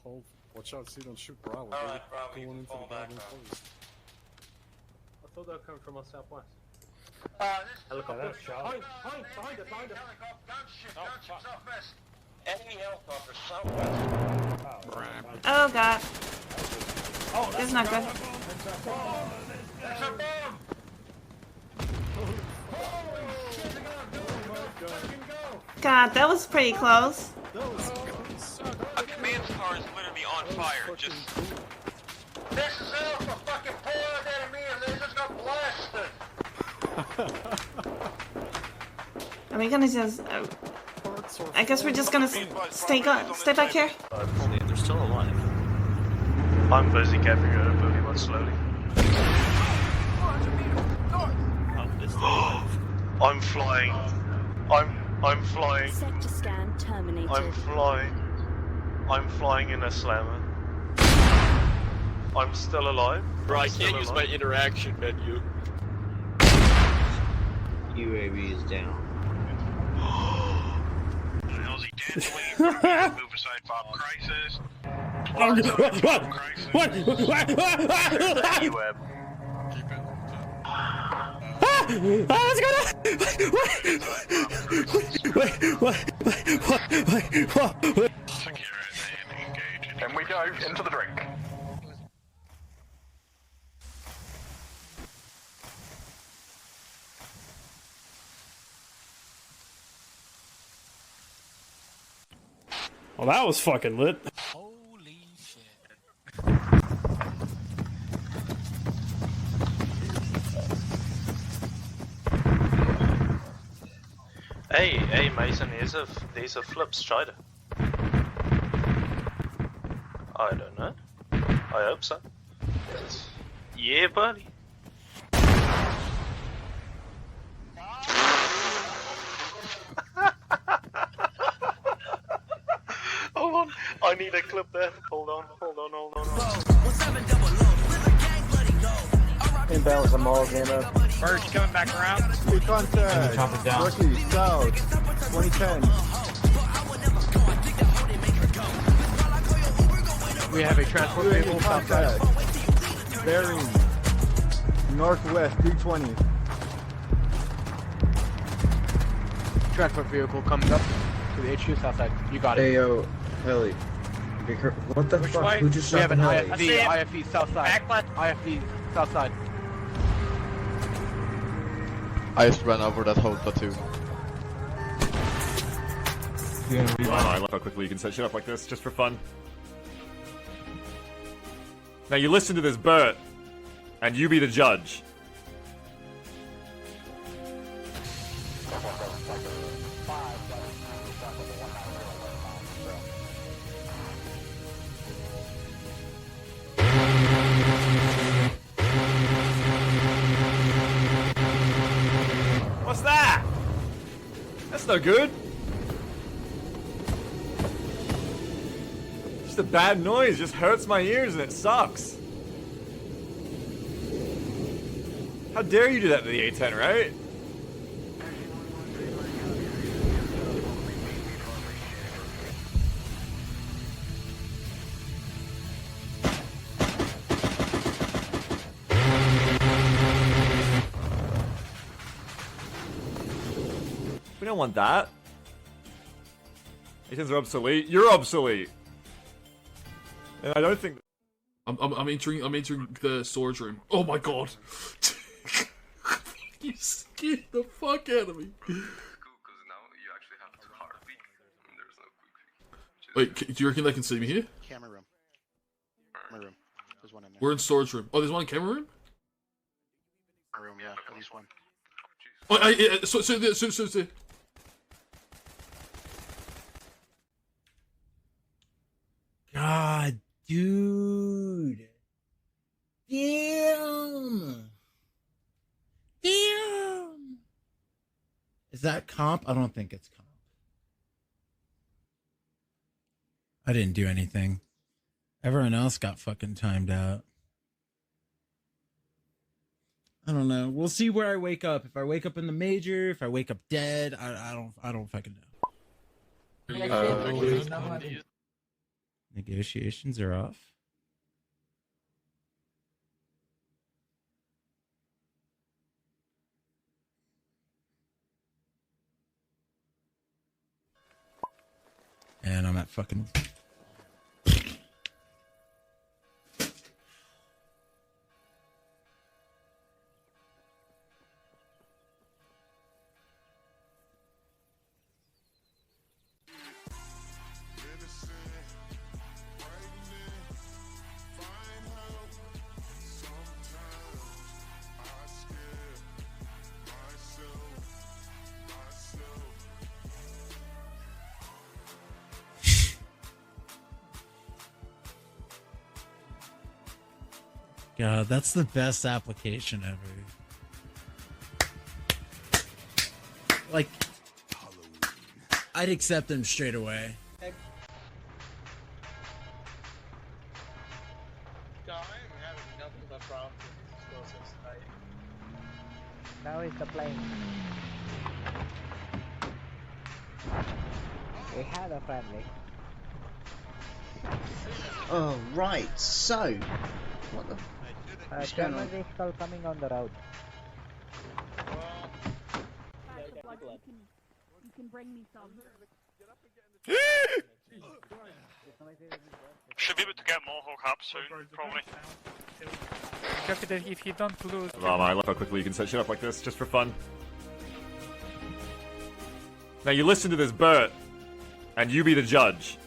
hold. Watch out, see, don't shoot Bravo. Alright, Bravo, Going you can into fall the back Bravo now. first. I thought they were coming from us southwest. Look at that shot. Behind us. Gunship southwest. Enemy helicopter southwest. Oh god. This is not good. There's a bomb! God, that was pretty close. A command car is literally on fire. Just. This is Alpha, fucking pull out enemy and they just got blasted! Are we gonna just... I guess we're just gonna stay back here? They're still alive. I'm closing Caprica, moving on slowly. I'm flying. I'm flying. Sector scan terminated. I'm flying. I'm flying in a slammer. I'm still alive. Bro, I can't use my interaction menu. UAV is down. How's he dead? Move aside, Bob. Crisis. UAV. What's going on? What? And we go into the drink. Well, that was fucking lit. Holy shit. Hey, Mason, there's a flip strider. I don't know. I hope so. Yeah, buddy. Hold on, I need a clip there. Hold on. Inbound a mall gamer. Birch coming back around. Two contact. Rookie, south. 2010. We have a transport vehicle contact. Bearing. Northwest 320. Transport vehicle comes up to the HQ south side. You got it. Hey yo, Elliot. What the fuck? way? Who just We shot have the an heli? IFV south side. Back left. IFV south side. I just ran over that whole platoon. I love how quickly you can set shit up like this, just for fun. Now you listen to this Bert, and you be the judge. What's that? That's no good. Just a bad noise, just hurts my ears and it sucks. How dare you do that to the A-10, right? We don't want that. A-10s are obsolete. You're obsolete. And I don't think... I'm entering the storage room. Oh my god. You scared the fuck out of me. Wait, do you reckon they can see me here? Camera room. Camera room. There's one in there. We're in storage room. Oh, there's one in camera room? Camera room, yeah, at least one. Oh, so. God, dude. Damn. Is that comp? I don't think it's comp. I didn't do anything. Everyone else got fucking timed out. I don't know. We'll see where I wake up. If I wake up in the major, if I wake up dead, I don't fucking know. Negotiations are off. And I'm at fucking... God, that's the best application ever. Like, I'd accept him straight away. Now is the plane. We had a friendly. Oh, right. So, what the? German vehicle coming on the road. You can bring me some. Should be able to get Mohawk up soon, probably. If you don't lose. Arma, I love how quickly you can set shit up like this, just for fun. Now you listen to this Bert, and you be the judge.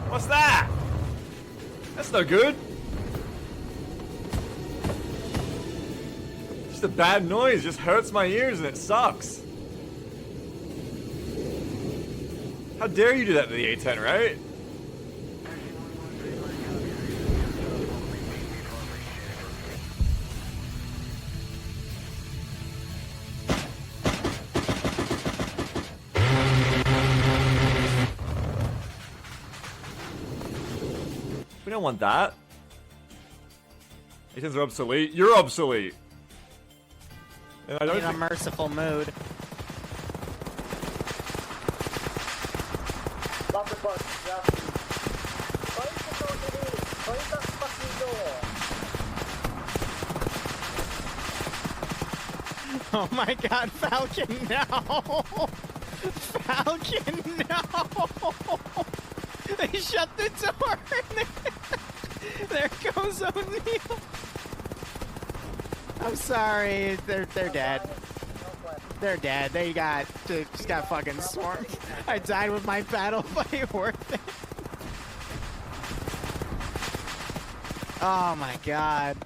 What's that? That's no good. Just a bad noise, just hurts my ears and it sucks. How dare you do that to the A10, right? We don't want that. A10s are obsolete. You're obsolete. And I don't In a merciful mood. Oh my god, Falcon, no! Falcon, no! They shut the door! There goes O'Neal! I'm sorry, they're dead. They're dead. They just got fucking swarmed. I died with my battle fight worth it. Oh my god.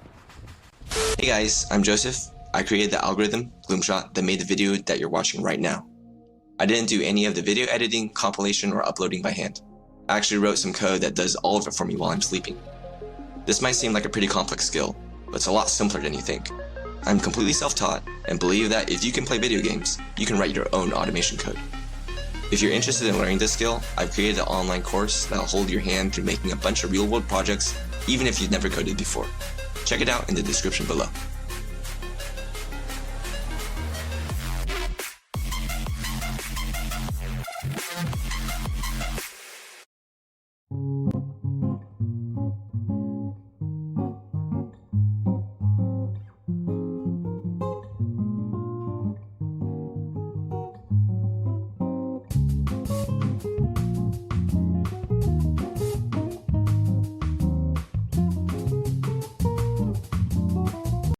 Hey guys, I'm Joseph. I created the algorithm, Gloomshot, that made the video that you're watching right now. I didn't do any of the video editing, compilation, or uploading by hand. I actually wrote some code that does all of it for me while I'm sleeping. This might seem like a pretty complex skill, but it's a lot simpler than you think. I'm completely self-taught and believe that if you can play video games, you can write your own automation code. If you're interested in learning this skill, I've created an online course that'll hold your hand through making a bunch of real-world projects, even if you've never coded before. Check it out in the description below.